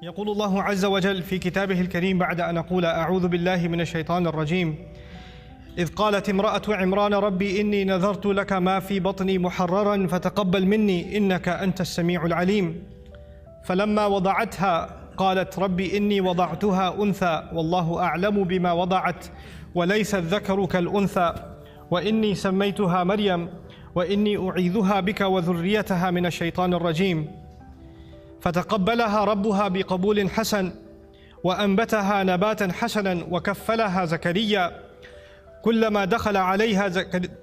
يقول الله عز وجل في كتابه الكريم بعد أن أقول أعوذ بالله من الشيطان الرجيم إذ قالت امرأة عمران ربي إني نذرت لك ما في بطني محررا فتقبل مني إنك أنت السميع العليم فلما وضعتها قالت ربي إني وضعتها أنثى والله أعلم بما وضعت وليس الذكر كالأنثى وإني سميتها مريم وإني أعيذها بك وذريتها من الشيطان الرجيم فتقبلها ربها بقبول حسن وأنبتها نباتا حسنا وكفلها زكريا كلما دخل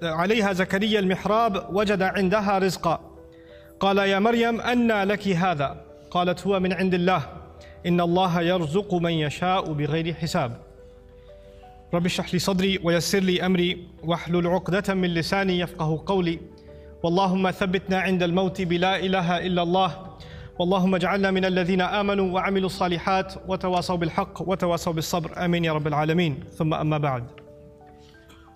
عليها زكريا المحراب وجد عندها رزقا قال يا مريم أنى لك هذا قالت هو من عند الله إن الله يرزق من يشاء بغير حساب رب اشرح لي صدري ويسر لي أمري واحلل عقدة من لساني يفقه قولي واللهم ثبتنا عند الموت بلا إله إلا الله واللهم اجعلنا من الذين آمنوا وعملوا الصالحات وتواصوا بالحق وتواصوا بالصبر آمين يا رب العالمين ثم أما بعد.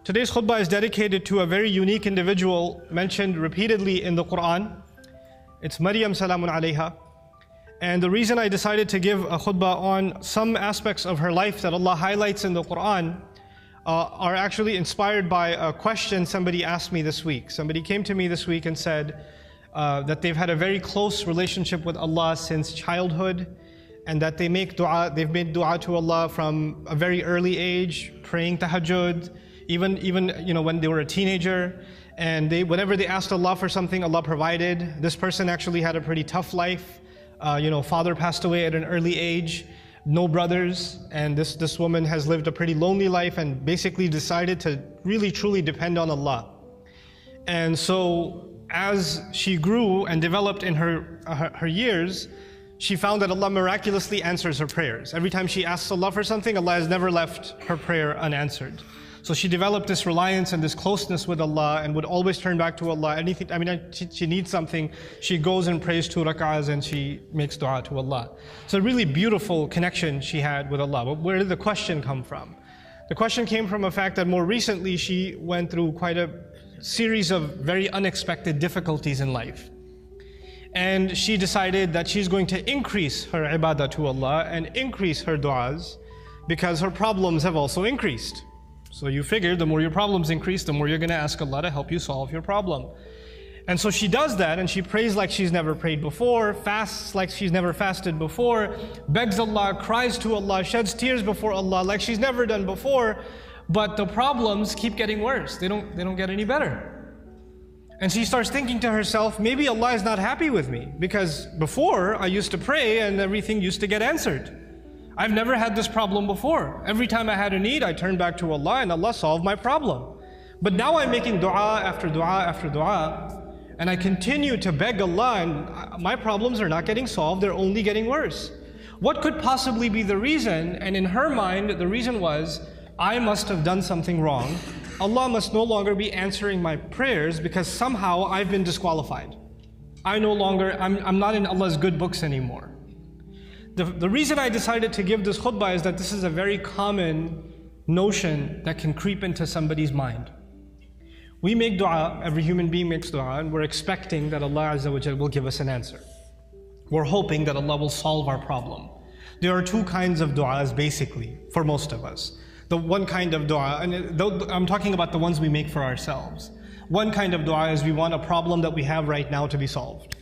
Today's khutbah is dedicated to a very unique individual mentioned repeatedly in the Quran. It's Maryam salamun alayha. And the reason I decided to give a khutbah on some aspects of her life that Allah highlights in the Quran are actually inspired by a question somebody asked me this week. Somebody came to me this week and said that they've had a very close relationship with Allah since childhood and that they've made dua to Allah from a very early age, praying tahajjud, even when they were a teenager, and whenever they asked Allah for something, Allah provided. This person actually had a pretty tough life. Father passed away at an early age, no brothers, and this woman has lived a pretty lonely life and basically decided to really truly depend on Allah. And so as she grew and developed in her years, she found that Allah miraculously answers her prayers. Every time she asks Allah for something, Allah has never left her prayer unanswered. So she developed this reliance and this closeness with Allah and would always turn back to Allah. She needs something, she goes and prays 2 rak'ahs and she makes dua to Allah. So a really beautiful connection she had with Allah. But where did the question come from? The question came from a fact that more recently she went through quite a series of very unexpected difficulties in life. And she decided that she's going to increase her ibadah to Allah and increase her du'as because her problems have also increased. So you figure the more your problems increase, the more you're going to ask Allah to help you solve your problem. And so she does that and she prays like she's never prayed before, fasts like she's never fasted before, begs Allah, cries to Allah, sheds tears before Allah like she's never done before. But the problems keep getting worse. They don't get any better. And she starts thinking to herself, maybe Allah is not happy with me because before I used to pray and everything used to get answered. I've never had this problem before. Every time I had a need, I turned back to Allah and Allah solved my problem. But now I'm making dua after dua after dua and I continue to beg Allah and my problems are not getting solved, they're only getting worse. What could possibly be the reason? And in her mind, the reason was, I must have done something wrong. Allah must no longer be answering my prayers because somehow I've been disqualified. I'm not in Allah's good books anymore. The reason I decided to give this khutbah is that this is a very common notion that can creep into somebody's mind. We make dua, every human being makes dua, and we're expecting that Allah Azza wa Jal will give us an answer. We're hoping that Allah will solve our problem. There are 2 kinds of du'as basically, for most of us. The one kind of dua, and I'm talking about the ones we make for ourselves. One kind of dua is we want a problem that we have right now to be solved.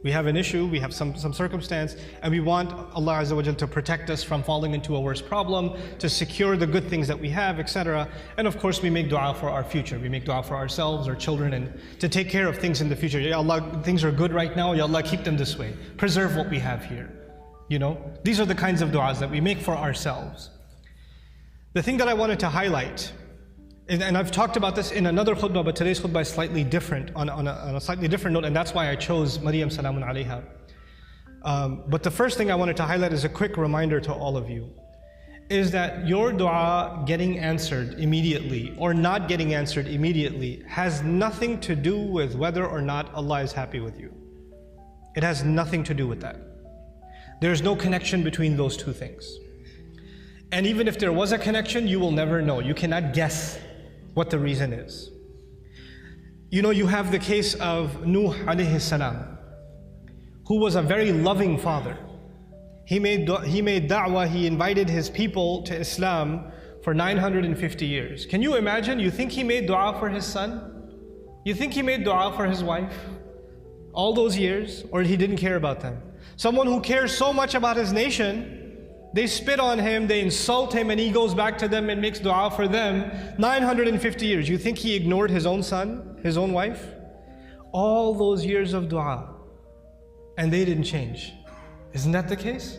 We have an issue, we have some circumstance, and we want Allah Azza wa Jal to protect us from falling into a worse problem, to secure the good things that we have, etc. And of course we make dua for our future. We make dua for ourselves, our children, and to take care of things in the future. Ya Allah, things are good right now, Ya Allah, keep them this way. Preserve what we have here. These are the kinds of duas that we make for ourselves. The thing that I wanted to highlight, and I've talked about this in another khutbah, but today's khutbah is slightly different, on a slightly different note, and that's why I chose Maryam salamun alayha. But the first thing I wanted to highlight is a quick reminder to all of you, is that your dua getting answered immediately or not getting answered immediately has nothing to do with whether or not Allah is happy with you. It has nothing to do with that. There's no connection between those 2 things. And even if there was a connection, you will never know. You cannot guess what the reason is. You have the case of Nuh alayhi salam, who was a very loving father. He made da'wah, he invited his people to Islam for 950 years. Can you imagine? You think he made dua for his son? You think he made dua for his wife? All those years? Or he didn't care about them? Someone who cares so much about his nation, they spit on him, they insult him, and he goes back to them and makes dua for them 950 years. You think he ignored his own son, his own wife? All those years of dua, and they didn't change. Isn't that the case?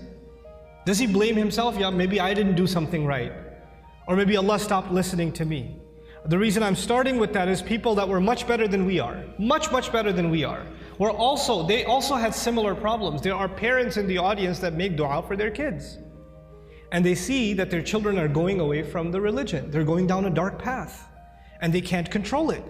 Does he blame himself? Yeah, maybe I didn't do something right. Or maybe Allah stopped listening to me. The reason I'm starting with that is people that were much better than we are, much better than we are, they also had similar problems. There are parents in the audience that make dua for their kids. And they see that their children are going away from the religion. They're going down a dark path. And they can't control it.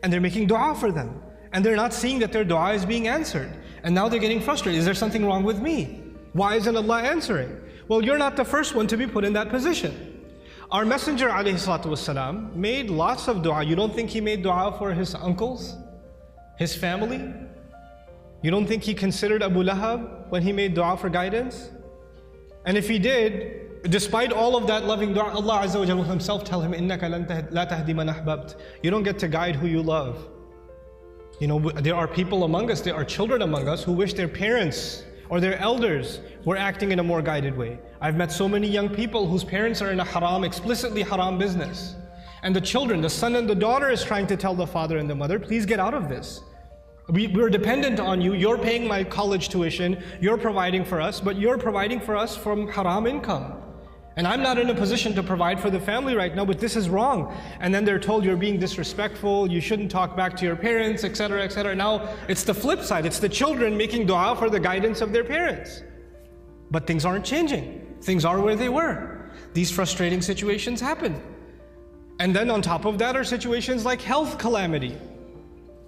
And they're making dua for them. And they're not seeing that their dua is being answered. And now they're getting frustrated. Is there something wrong with me? Why isn't Allah answering? Well, you're not the first one to be put in that position. Our Messenger ﷺ made lots of dua. You don't think he made dua for his uncles? His family? You don't think he considered Abu Lahab when he made dua for guidance? And if he did, despite all of that loving dua, Allah Azza wa Jalla will himself tell him, إِنَّكَ لَا تَهْدِي مَنْ أَحْبَبْتَ. You don't get to guide who you love. You know, there are people among us, there are children among us who wish their parents or their elders were acting in a more guided way. I've met so many young people whose parents are in a haram, explicitly haram business. And the children, the son and the daughter is trying to tell the father and the mother, please get out of this. We're dependent on you, you're paying my college tuition, you're providing for us, but you're providing for us from haram income. And I'm not in a position to provide for the family right now, but this is wrong. And then they're told you're being disrespectful, you shouldn't talk back to your parents, etc., etc. Now, it's the flip side. It's the children making dua for the guidance of their parents. But things aren't changing. Things are where they were. These frustrating situations happen. And then on top of that are situations like health calamity.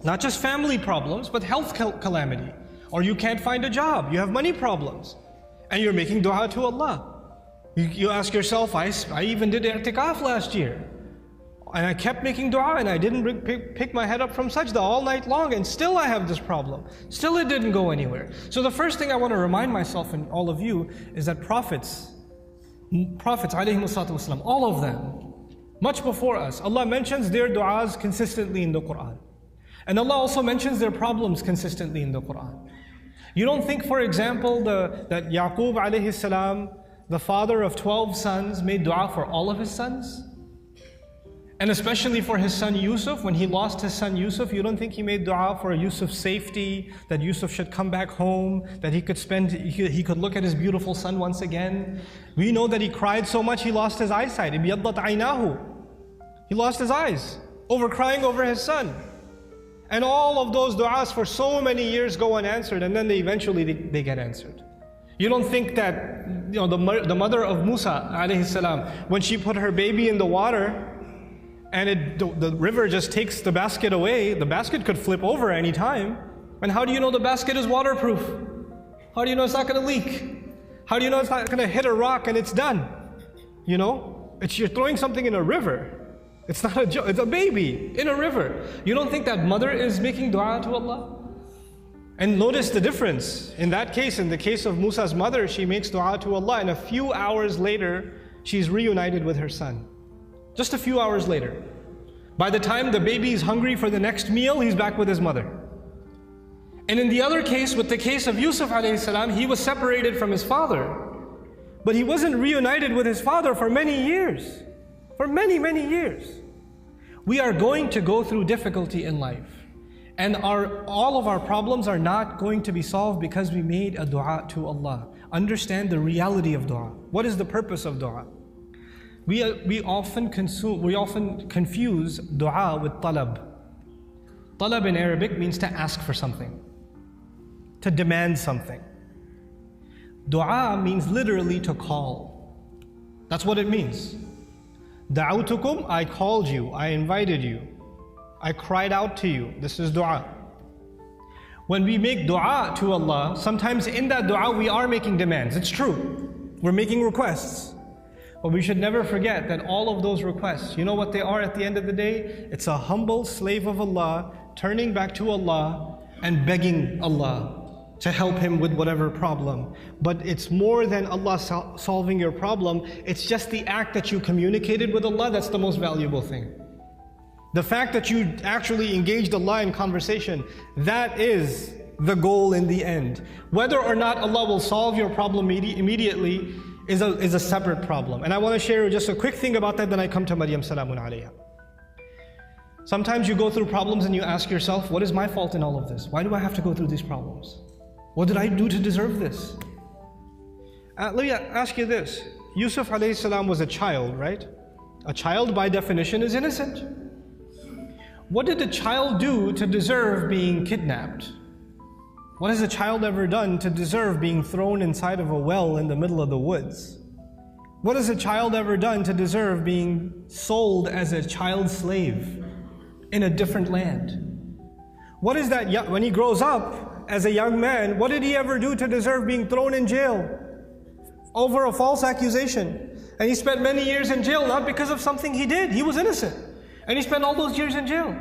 Not just family problems, but health calamity. Or you can't find a job, you have money problems. And you're making dua to Allah. You ask yourself, I even did i'tikaf last year. And I kept making dua and I didn't pick my head up from sajda all night long, and still I have this problem. Still it didn't go anywhere. So the first thing I want to remind myself and all of you is that prophets ﷺ, all of them, much before us, Allah mentions their du'as consistently in the Quran. And Allah also mentions their problems consistently in the Quran. You don't think, for example, that Yaqub alayhi salam, the father of 12 sons, made dua for all of his sons? And especially for his son Yusuf, when he lost his son Yusuf, you don't think he made dua for Yusuf's safety, that Yusuf should come back home, that he could look at his beautiful son once again? We know that he cried so much he lost his eyesight. Ibiyaddat aynahu. He lost his eyes over crying over his son. And all of those du'as for so many years go unanswered, and then they eventually get answered. You don't think that the mother of Musa alayhi salam, when she put her baby in the water and the river just takes the basket away, the basket could flip over any time. And how do you know the basket is waterproof? How do you know it's not going to leak? How do you know it's not going to hit a rock and it's done? You're throwing something in a river. It's not a joke, it's a baby in a river. You don't think that mother is making dua to Allah? And notice the difference. In that case, in the case of Musa's mother, she makes dua to Allah, and a few hours later, she's reunited with her son. Just a few hours later. By the time the baby is hungry for the next meal, he's back with his mother. And in the other case, with the case of Yusuf alayhi salam, he was separated from his father. But he wasn't reunited with his father for many years. For many, many years. We are going to go through difficulty in life. And all of our problems are not going to be solved because we made a dua to Allah. Understand the reality of dua. What is the purpose of dua? We often confuse dua with talab. Talab in Arabic means to ask for something, to demand something. Dua means literally to call. That's what it means. Da'awtukum, I called you, I invited you, I cried out to you. This is dua. When we make dua to Allah, sometimes in that dua we are making demands. It's true. We're making requests. But we should never forget that all of those requests, you know what they are at the end of the day? It's a humble slave of Allah turning back to Allah and begging Allah. to help him with whatever problem. But it's more than Allah solving your problem. It's just the act that you communicated with Allah that's the most valuable thing. The fact that you actually engaged Allah in conversation, that is the goal in the end. Whether or not Allah will solve your problem immediately is a separate problem. And I want to share just a quick thing about that, then I come to Maryam salamun alayha. Sometimes you go through problems and you ask yourself, what is my fault in all of this? Why do I have to go through these problems? What did I do to deserve this? Let me ask you this. Yusuf alayhi salam was a child, right? A child by definition is innocent. What did a child do to deserve being kidnapped? What has a child ever done to deserve being thrown inside of a well in the middle of the woods? What has a child ever done to deserve being sold as a child slave in a different land? What is that, when he grows up as a young man, what did he ever do to deserve being thrown in jail over a false accusation? And he spent many years in jail, not because of something he did. He was innocent. And he spent all those years in jail.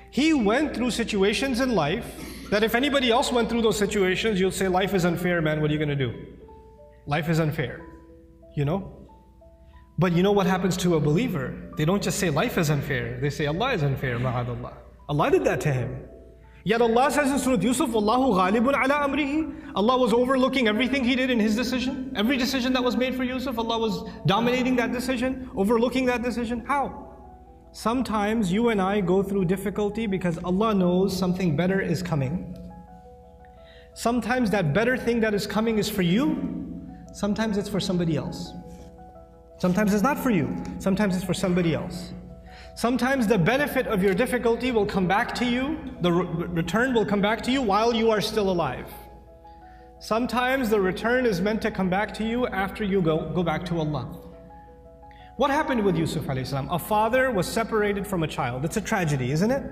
He went through situations in life that if anybody else went through those situations, you'll say, life is unfair, man, what are you going to do? Life is unfair, you know? But you know what happens to a believer? They don't just say life is unfair, they say Allah is unfair, ma'adallah. Allah did that to him. Yet Allah says in Surah Yusuf, Wallahu ghalibun ala amrihi. Allah was overlooking everything he did in his decision. Every decision that was made for Yusuf, Allah was dominating that decision, overlooking that decision. How? Sometimes you and I go through difficulty because Allah knows something better is coming. Sometimes that better thing that is coming is for you. Sometimes it's for somebody else. Sometimes it's not for you. Sometimes it's for somebody else. Sometimes the benefit of your difficulty will come back to you. The return will come back to you while you are still alive. Sometimes the return is meant to come back to you after you go back to Allah. What happened with Yusuf alayhi salam? A father was separated from a child. It's a tragedy, isn't it?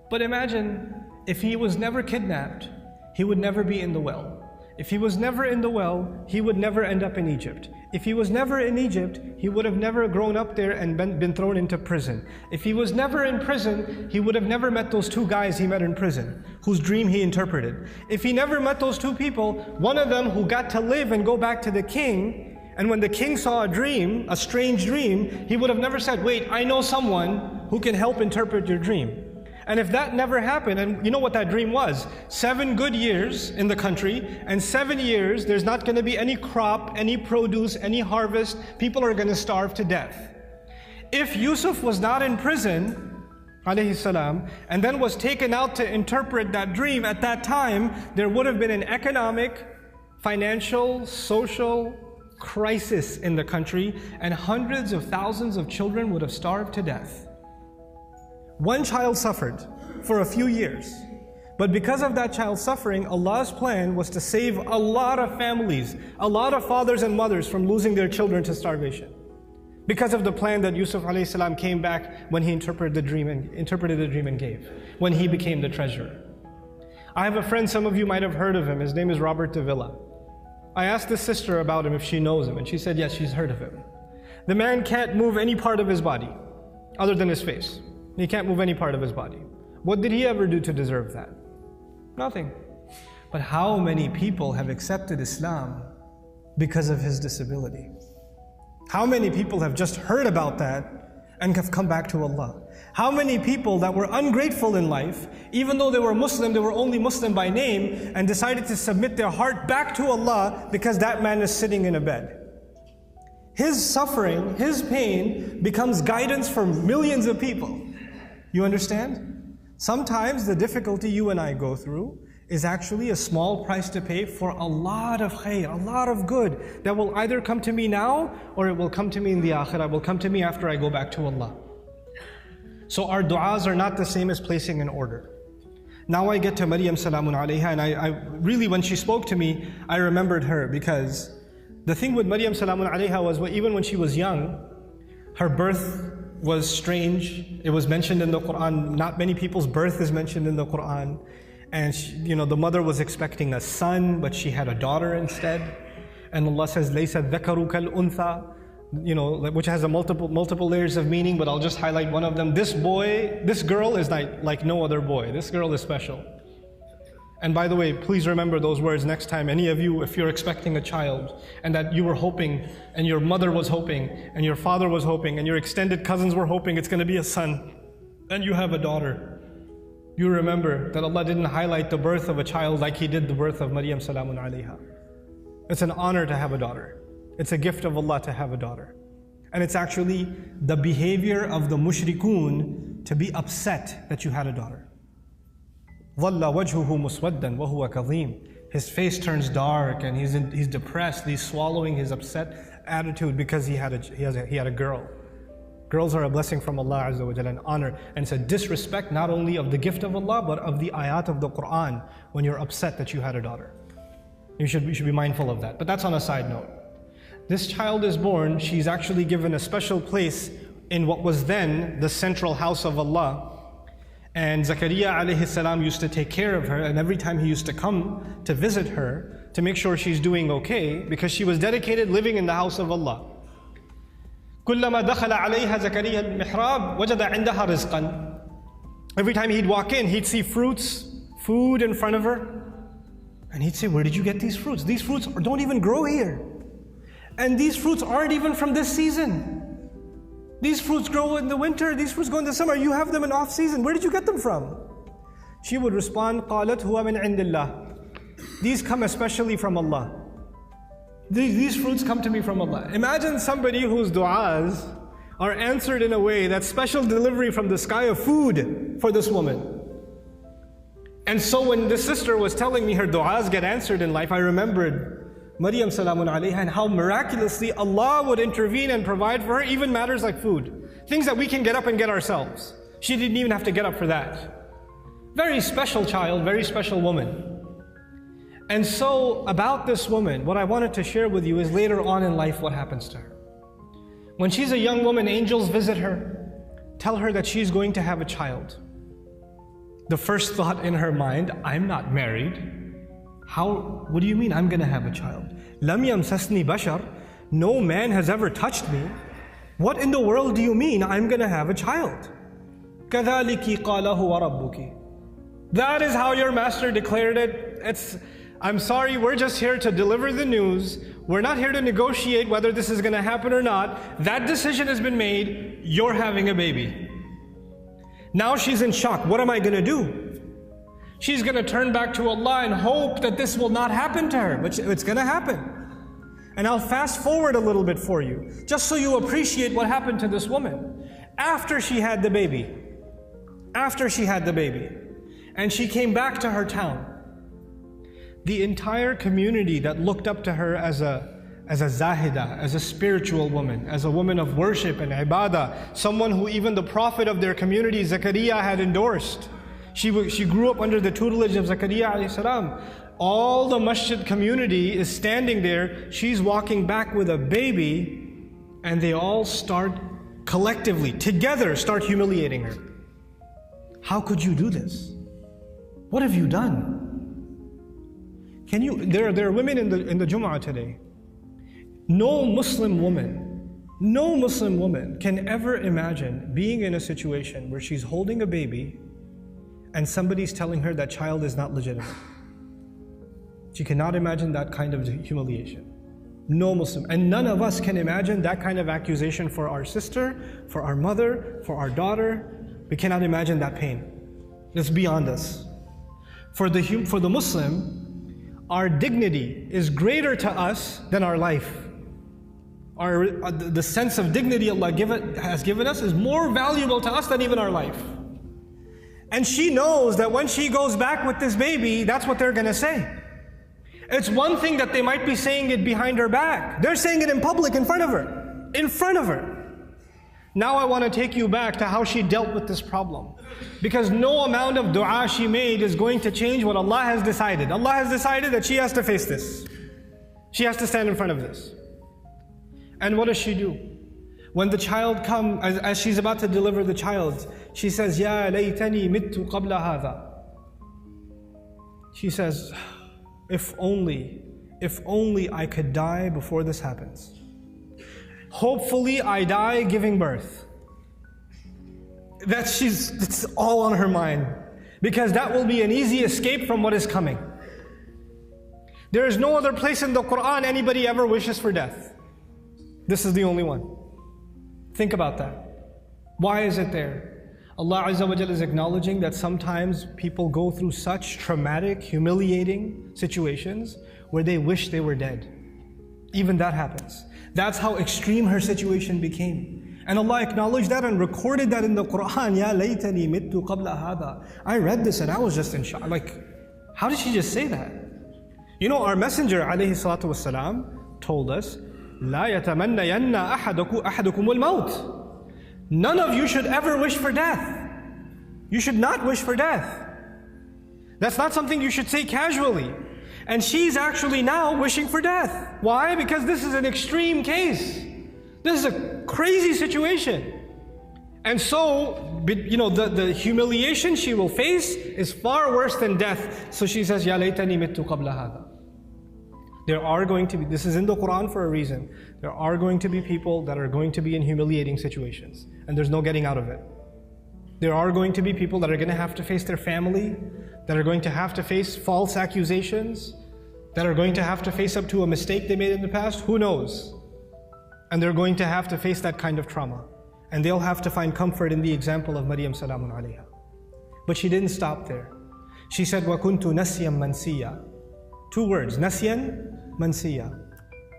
But imagine if he was never kidnapped, he would never be in the well. If he was never in the well, he would never end up in Egypt. If he was never in Egypt, he would have never grown up there and been thrown into prison. If he was never in prison, he would have never met those two guys he met in prison, whose dream he interpreted. If he never met those two people, one of them who got to live and go back to the king, and when the king saw a dream, a strange dream, he would have never said, wait, I know someone who can help interpret your dream. And if that never happened, and you know what that dream was? 7 good years in the country, and 7 years there's not going to be any crop, any produce, any harvest. People are going to starve to death. If Yusuf was not in prison, alayhi salam, and then was taken out to interpret that dream at that time, there would have been an economic, financial, social crisis in the country, and hundreds of thousands of children would have starved to death. One child suffered for a few years, but because of that child suffering, Allah's plan was to save a lot of families, a lot of fathers and mothers from losing their children to starvation. Because of the plan that Yusuf alayhi salam came back when he interpreted the dream and gave, when he became the treasurer. I have a friend, some of you might have heard of him. His name is Robert de Villa. I asked his sister about him if she knows him, and she said yes, she's heard of him. The man can't move any part of his body other than his face. He can't move any part of his body. What did he ever do to deserve that? Nothing. But how many people have accepted Islam because of his disability? How many people have just heard about that and have come back to Allah? How many people that were ungrateful in life, even though they were Muslim, they were only Muslim by name, and decided to submit their heart back to Allah because that man is sitting in a bed. His suffering, his pain becomes guidance for millions of people. You understand? Sometimes the difficulty you and I go through is actually a small price to pay for a lot of khair, a lot of good that will either come to me now or it will come to me in the akhirah, will come to me after I go back to Allah. So our du'as are not the same as placing an order. Now I get to Maryam salamun alayha, and I really, when she spoke to me, I remembered her, because the thing with Maryam salamun alayha was, even when she was young, her birth was strange. It was mentioned in the Quran. Not many people's birth is mentioned in the Quran. And she, the mother was expecting a son, but she had a daughter instead. And Allah says, "Laysa dhakaru kal untha," which has a multiple layers of meaning, but I'll just highlight one of them. This girl is like no other boy. This girl is special. And by the way, please remember those words next time. Any of you, if you're expecting a child and that you were hoping and your mother was hoping and your father was hoping and your extended cousins were hoping it's going to be a son and you have a daughter, you remember that Allah didn't highlight the birth of a child like He did the birth of Maryam salamun alayha. It's an honor to have a daughter. It's a gift of Allah to have a daughter. And it's actually the behavior of the mushrikun to be upset that you had a daughter. ظَلَّ وَجْهُهُ مُسْوَدًّا وَهُوَ كَظِيمٌ. His face turns dark and he's depressed. He's swallowing his upset attitude because he had a girl. Girls are a blessing from Allah Azza wa Jalla, an honor. And it's a disrespect not only of the gift of Allah, but of the ayat of the Quran when you're upset that you had a daughter. You should be mindful of that. But that's on a side note. This child is born, she's actually given a special place in what was then the central house of Allah. And Zakaria alayhi salam used to take care of her, and every time he used to come to visit her to make sure she's doing okay, because she was dedicated living in the house of Allah. كُلَّمَا دَخَلَ عَلَيْهَا زَكَرِيَّا الْمِحْرَابِ وَجَدَ عِنْدَهَا رِزْقًا. Every time he'd walk in, he'd see fruits, food in front of her, and he'd say, where did you get these fruits? These fruits don't even grow here. And these fruits aren't even from this season. These fruits grow in the winter, these fruits go in the summer, you have them in off season. Where did you get them from? She would respond, قَالَتْ هُوَ مِنْ عِنْدِ اللَّهِ. These come especially from Allah. These fruits come to me from Allah. Imagine somebody whose du'as are answered in a way that's special delivery from the sky of food for this woman. And so when this sister was telling me her du'as get answered in life, I remembered Maryam salamun alayha and how miraculously Allah would intervene and provide for her even matters like food. Things that we can get up and get ourselves. She didn't even have to get up for that. Very special child, very special woman. And so about this woman, what I wanted to share with you is later on in life what happens to her. When she's a young woman, angels visit her, tell her that she's going to have a child. The first thought in her mind, I'm not married. What do you mean I'm going to have a child? لَمْ يَمْسَسْنِي بَشَرٌ. No man has ever touched me. What in the world do you mean I'm going to have a child? كَذَلِكِ قَالَهُ وَرَبُّكِ. That is how your master declared it. I'm sorry, we're just here to deliver the news. We're not here to negotiate whether this is going to happen or not. That decision has been made. You're having a baby. Now she's in shock. What am I going to do? She's going to turn back to Allah and hope that this will not happen to her. But it's going to happen. And I'll fast forward a little bit for you, just so you appreciate what happened to this woman. After she had the baby, and she came back to her town, the entire community that looked up to her as a zahida, as a spiritual woman, as a woman of worship and ibadah, someone who even the prophet of their community, Zakaria, had endorsed. She grew up under the tutelage of Zakaria alayhi salam. All the masjid community is standing there. She's walking back with a baby, and they all start collectively, together, start humiliating her. How could you do this? What have you done? There are women in the Jumu'ah today. No Muslim woman can ever imagine being in a situation where she's holding a baby and somebody's telling her that child is not legitimate. She cannot imagine that kind of humiliation. No Muslim. And none of us can imagine that kind of accusation for our sister, for our mother, for our daughter. We cannot imagine that pain. It's beyond us. For the Muslim, our dignity is greater to us than our life. The sense of dignity Allah has given us is more valuable to us than even our life. And she knows that when she goes back with this baby, that's what they're going to say. It's one thing that they might be saying it behind her back. They're saying it in public, in front of her. In front of her. Now I want to take you back to how she dealt with this problem. Because no amount of dua she made is going to change what Allah has decided. Allah has decided that she has to face this. She has to stand in front of this. And what does she do? When the child comes, as she's about to deliver the child, she says, Ya laytani mittu qabla hadha. She says, if only I could die before this happens. Hopefully I die giving birth. It's all on her mind. because that will be an easy escape from what is coming. There is no other place in the Quran anybody ever wishes for death. This is the only one. Think about that. Why is it there? Allah Azza wa Jalla is acknowledging that sometimes people go through such traumatic, humiliating situations where they wish they were dead. Even that happens. That's how extreme her situation became. And Allah acknowledged that and recorded that in the Quran. Ya laytani mittu qabla hada. I read this and I was just in shock. Like, how did she just say that? You know, our Messenger alayhi salatu wasalam told us, La yatamannayanna ahadukumul maut. None of you should ever wish for death. You should not wish for death. That's not something you should say casually. And she's actually now wishing for death. Why? Because this is an extreme case. This is a crazy situation. And so, you know, the humiliation she will face is far worse than death. So she says, Ya laytani mittu qabla hada. There are going to be, this is in the Quran for a reason, there are going to be people that are going to be in humiliating situations. And there's no getting out of it. There are going to be people that are going to have to face their family, that are going to have to face false accusations, that are going to have to face up to a mistake they made in the past. Who knows? And they're going to have to face that kind of trauma. And they'll have to find comfort in the example of Maryam salamun alayha. But she didn't stop there. She said, وَكُنْتُ نَسْيًا مَنْسِيًّا. 2 words, نَسْيًا مَنْسِيًّا.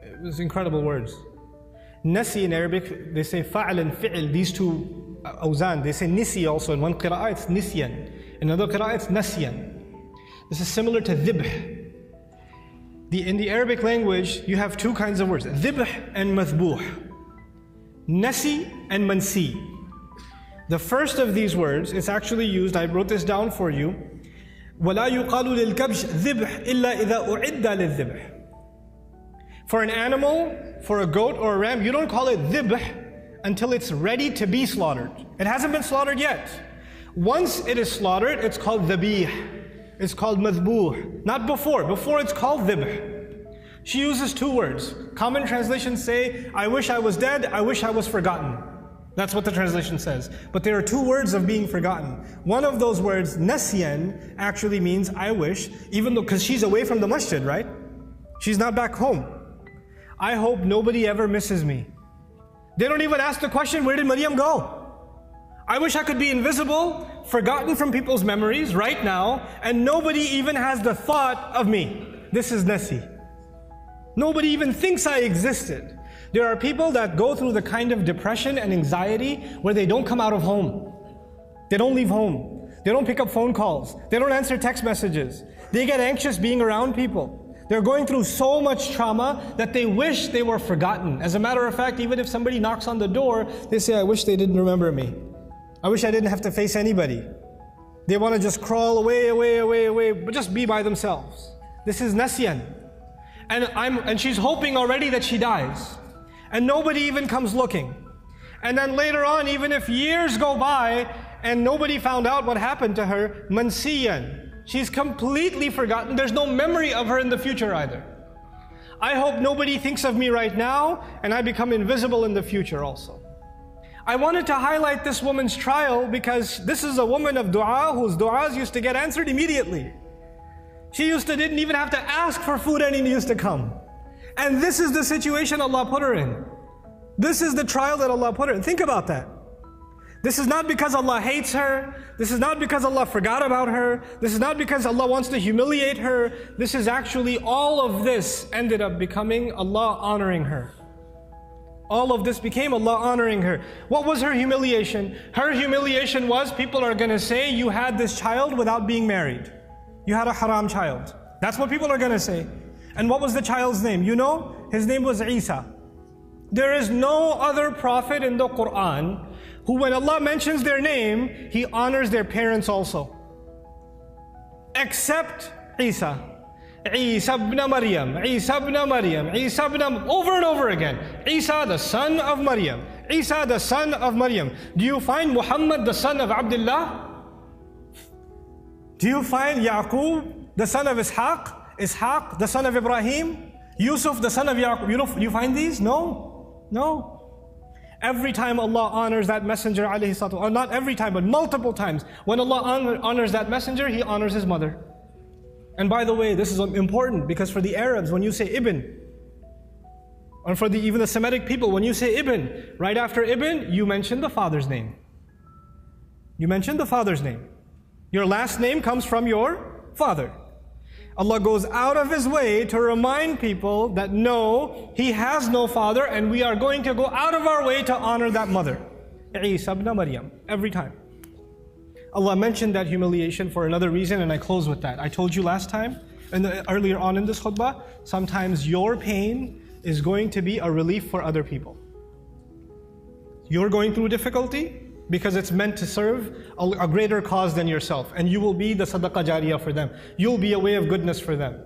It was incredible words. Nasi in Arabic, they say fa'al and fi'il, these two awzan. They say nisi also. In one qira'ah it's nisyan. In another qira'ah it's nasyan. This is similar to dhibh. In the Arabic language, you have 2 kinds of words, dhibh and mathbuh. Nasi and mansi. The first of these words is actually used, I wrote this down for you, وَلَا يُقَالُ لِلْكَبْشِ ذِبْحِ إِلَّا إِذَا أُعِدَّ لِلذِّبْحِ. For an animal, for a goat or a ram, you don't call it dhibh until it's ready to be slaughtered. It hasn't been slaughtered yet. Once it is slaughtered, it's called dhabih. It's called madhbuh. Not before. Before it's called dhibh. She uses 2 words. Common translations say, I wish I was dead, I wish I was forgotten. That's what the translation says. But there are 2 words of being forgotten. One of those words, nasyan, actually means I wish, even though, because she's away from the masjid, right? She's not back home. I hope nobody ever misses me. They don't even ask the question, where did Maryam go? I wish I could be invisible, forgotten from people's memories right now, and nobody even has the thought of me. This is nasi. Nobody even thinks I existed. There are people that go through the kind of depression and anxiety where they don't come out of home. They don't leave home. They don't pick up phone calls. They don't answer text messages. They get anxious being around people. They're going through so much trauma that they wish they were forgotten. As a matter of fact, even if somebody knocks on the door, they say, I wish they didn't remember me. I wish I didn't have to face anybody. They want to just crawl away, but just be by themselves. This is nasyan. And she's hoping already that she dies. And nobody even comes looking. And then later on, even if years go by and nobody found out what happened to her, mansiyan. She's completely forgotten. There's no memory of her in the future either. I hope nobody thinks of me right now and I become invisible in the future also. I wanted to highlight this woman's trial because this is a woman of dua whose duas used to get answered immediately. She didn't even have to ask for food and it used to come. And this is the situation Allah put her in. This is the trial that Allah put her in. Think about that. This is not because Allah hates her. This is not because Allah forgot about her. This is not because Allah wants to humiliate her. This is actually, all of this ended up becoming Allah honoring her. All of this became Allah honoring her. What was her humiliation? Her humiliation was, people are going to say, you had this child without being married. You had a haram child. That's what people are going to say. And what was the child's name? You know? His name was Isa. There is no other prophet in the Quran who, when Allah mentions their name, He honors their parents also. Except Isa. Isa ibn Maryam, Isa ibn Maryam, Isa ibn, over and over again. Isa the son of Maryam, Isa the son of Maryam. Do you find Muhammad the son of Abdullah? Do you find Yaqub the son of Ishaq? Ishaq the son of Ibrahim? Yusuf the son of Yaqub? You find these? No. Every time Allah honors that messenger, alayhi salatu, or not every time, but multiple times, when Allah honors that messenger, He honors his mother. And by the way, this is important because for the Arabs, when you say Ibn, or for even the Semitic people, when you say Ibn, right after Ibn, you mention the father's name. You mention the father's name. Your last name comes from your father. Allah goes out of His way to remind people that no, He has no father, and we are going to go out of our way to honor that mother. Isa ibn Maryam, every time. Allah mentioned that humiliation for another reason, and I close with that. I told you last time, and earlier on in this khutbah, sometimes your pain is going to be a relief for other people. You're going through difficulty because it's meant to serve a greater cause than yourself, and you will be the sadaqah jariyah for them. You'll be a way of goodness for them.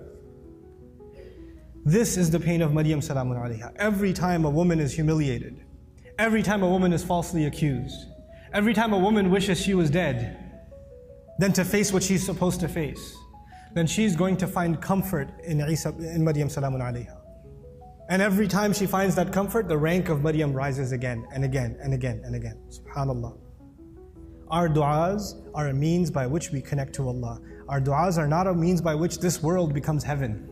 This is the pain of Maryam salamun alayha. Every time a woman is humiliated, every time a woman is falsely accused, every time a woman wishes she was dead, then to face what she's supposed to face, then she's going to find comfort in Maryam salamun alayha. And every time she finds that comfort, the rank of Maryam rises again and again and again and again. SubhanAllah. Our du'as are a means by which we connect to Allah. Our du'as are not a means by which this world becomes heaven.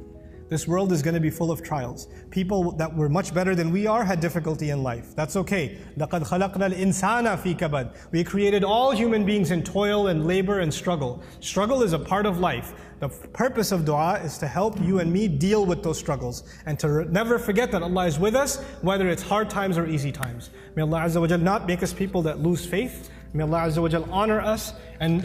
This world is going to be full of trials. People that were much better than we are had difficulty in life. That's okay. لَقَدْ خَلَقْنَا الْإِنسَانَ فِي كَبَدٍ. We created all human beings in toil and labor and struggle. Struggle is a part of life. The purpose of dua is to help you and me deal with those struggles and to never forget that Allah is with us, whether it's hard times or easy times. May Allah Azza wa Jal not make us people that lose faith. May Allah Azza wa Jal honor us and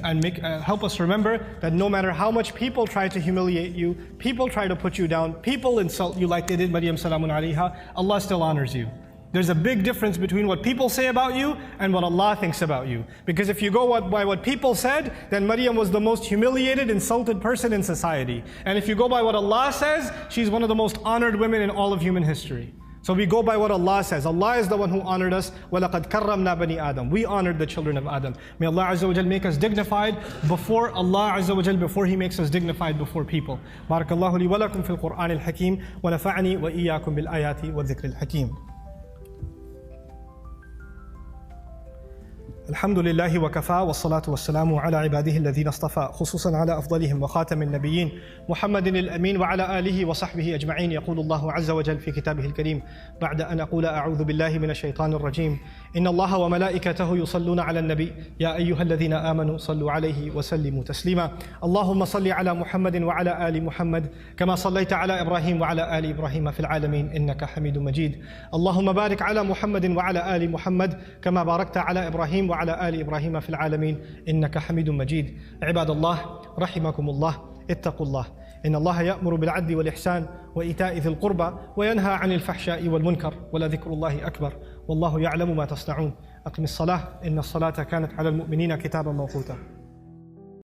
help us remember that no matter how much people try to humiliate you, people try to put you down, people insult you like they did Maryam salamun alayha, Allah still honors you. There's a big difference between what people say about you and what Allah thinks about you. Because if you go by what people said, then Maryam was the most humiliated, insulted person in society. And if you go by what Allah says, she's one of the most honored women in all of human history. So we go by what Allah says. Allah is the one who honored us. وَلَقَدْ كَرَّمْنَا بَنِي آدَمَ. We honored the children of Adam. May Allah Azza wa Jal make us dignified before Allah Azza wa Jal, before He makes us dignified before people. Barakallahu li wa lakum fil Quran al-Hakim wa nafa'ani wa iyyakum bil ayati wa dhikr al-Hakim. الحمد لله وكفى والصلاة والسلام على عباده الذين اصطفى خصوصا على أفضلهم وخاتم النبيين محمد الأمين وعلى آله وصحبه أجمعين. يقول الله عز وجل في كتابه الكريم بعد أن أقول أعوذ بالله من الشيطان الرجيم إن الله وملائكته يصلون على النبي يا أيها الذين آمنوا صلوا عليه وسلموا تسليما. اللهم صل على محمد وعلى آل محمد كما صليت على إبراهيم وعلى آل إبراهيم في العالمين إنك حميد مجيد. اللهم بارك على محمد وعلى آل محمد كما باركت على إبراهيم وعلى آل إبراهيم في العالمين إنك حميد مجيد. عباد الله رحمكم الله اتقوا الله إن الله يأمر بالعدل والإحسان وإيتاء ذي القربى وينهى عن الفحشاء والمنكر ولذكر الله أكبر والله يعلم ما تصنعون. أقم الصلاة إن الصلاة كانت على المؤمنين كتابا موقوتا.